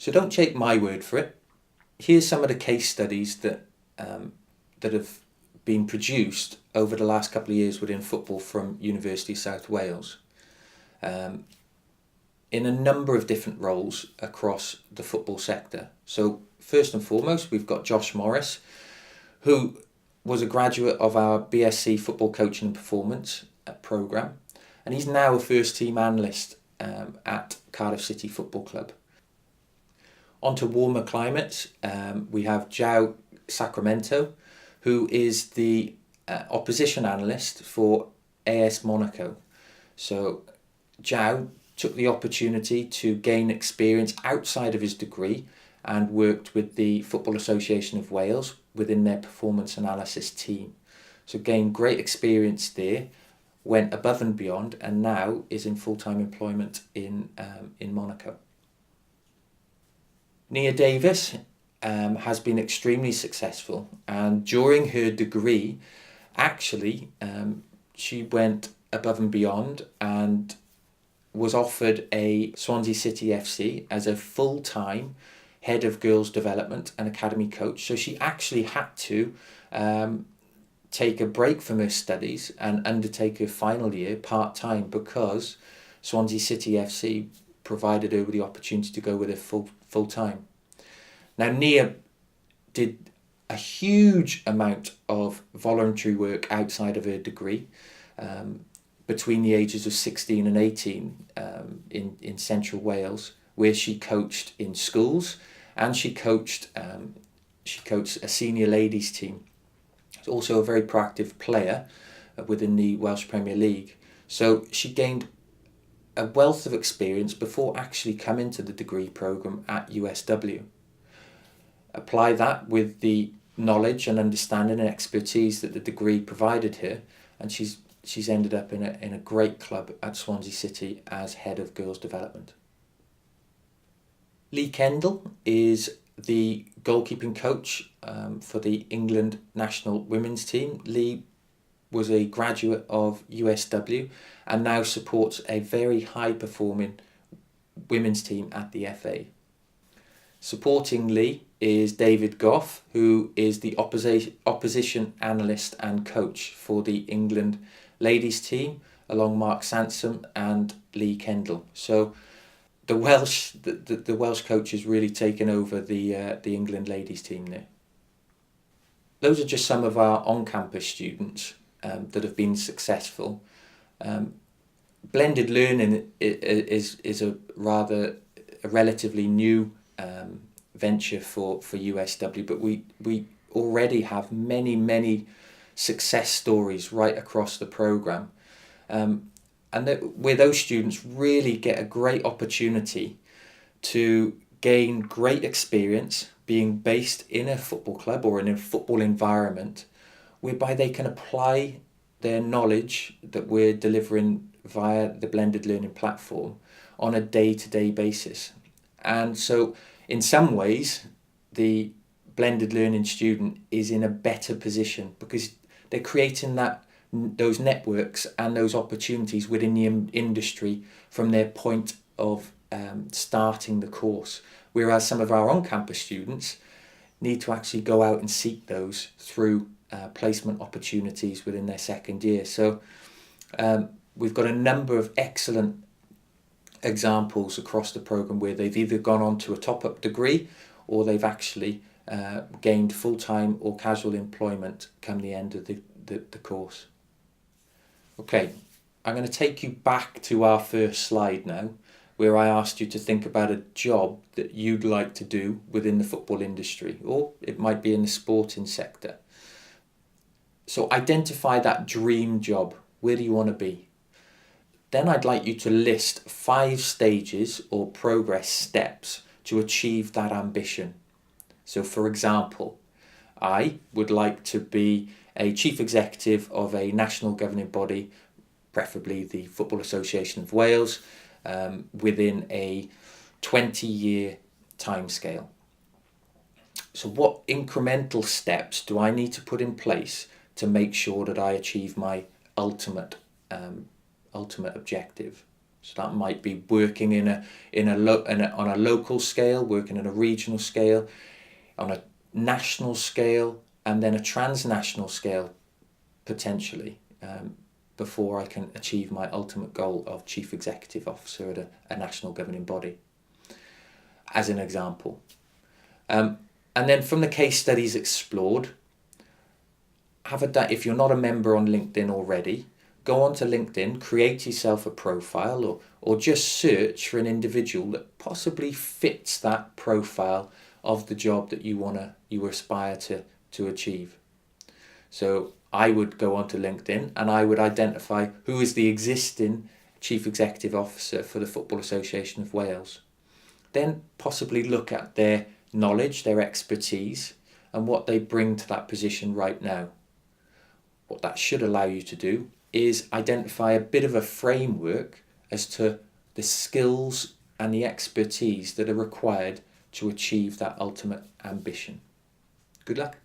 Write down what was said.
So don't take my word for it. Here's some of the case studies that have been produced over the last couple of years within football from University of South Wales, in a number of different roles across the football sector. So first and foremost, we've got Josh Morris, who was a graduate of our BSc Football Coaching and Performance programme, and he's now a first team analyst at Cardiff City Football Club. On to warmer climates, we have Gough Sacramento, who is the opposition analyst for AS Monaco. So Gough took the opportunity to gain experience outside of his degree and worked with the Football Association of Wales within their performance analysis team. So gained great experience there, went above and beyond, and now is in full-time employment in Monaco. Nia Davies has been extremely successful, and during her degree, actually, she went above and beyond and was offered a Swansea City FC as a full-time head of girls development and academy coach. So she actually had to take a break from her studies and undertake her final year part-time because Swansea City FC provided her with the opportunity to go with her full-time. Now Nia did a huge amount of voluntary work outside of her degree between the ages of 16 and 18 in central Wales, where she coached in schools and she coached a senior ladies team. She's also a very proactive player within the Welsh Premier League. So she gained a wealth of experience before actually coming to the degree programme at USW. Apply that with the knowledge and understanding and expertise that the degree provided her, and she's ended up in a great club at Swansea City as head of girls development. Lee Kendall is the goalkeeping coach for the England national women's team. Lee was a graduate of USW and now supports a very high performing women's team at the FA. Supporting Lee is David Gough, who is the opposition analyst and coach for the England ladies team, along Mark Sansom and Lee Kendall. So the Welsh coach has really taken over the England ladies team there. Those are just some of our on-campus students that have been successful. Blended learning is a relatively new venture for USW, but we already have many success stories right across the programme, and where those students really get a great opportunity to gain great experience being based in a football club or in a football environment, whereby they can apply their knowledge that we're delivering via the blended learning platform on a day-to-day basis. And so in some ways the blended learning student is in a better position because they're creating those networks and those opportunities within the industry from their point of starting the course, whereas some of our on-campus students need to actually go out and seek those through placement opportunities within their second year. So we've got a number of excellent examples across the programme where they've either gone on to a top-up degree or they've actually gained full-time or casual employment come the end of the course. Okay, I'm going to take you back to our first slide now, where I asked you to think about a job that you'd like to do within the football industry, or it might be in the sporting sector. So identify that dream job. Where do you want to be? Then I'd like you to list 5 stages or progress steps to achieve that ambition. So for example, I would like to be a chief executive of a national governing body, preferably the Football Association of Wales, within a 20-year timescale. So what incremental steps do I need to put in place to make sure that I achieve my ultimate objective? So that might be working on a local scale, working on a regional scale, on a national scale, and then a transnational scale potentially, before I can achieve my ultimate goal of Chief Executive Officer at a national governing body, as an example. And then from the case studies explored, if you're not a member on LinkedIn already, go onto LinkedIn, create yourself a profile, or just search for an individual that possibly fits that profile of the job that you aspire to achieve. So I would go onto LinkedIn and I would identify who is the existing Chief Executive Officer for the Football Association of Wales. Then possibly look at their knowledge, their expertise, and what they bring to that position right now. What that should allow you to do is identify a bit of a framework as to the skills and the expertise that are required to achieve that ultimate ambition. Good luck.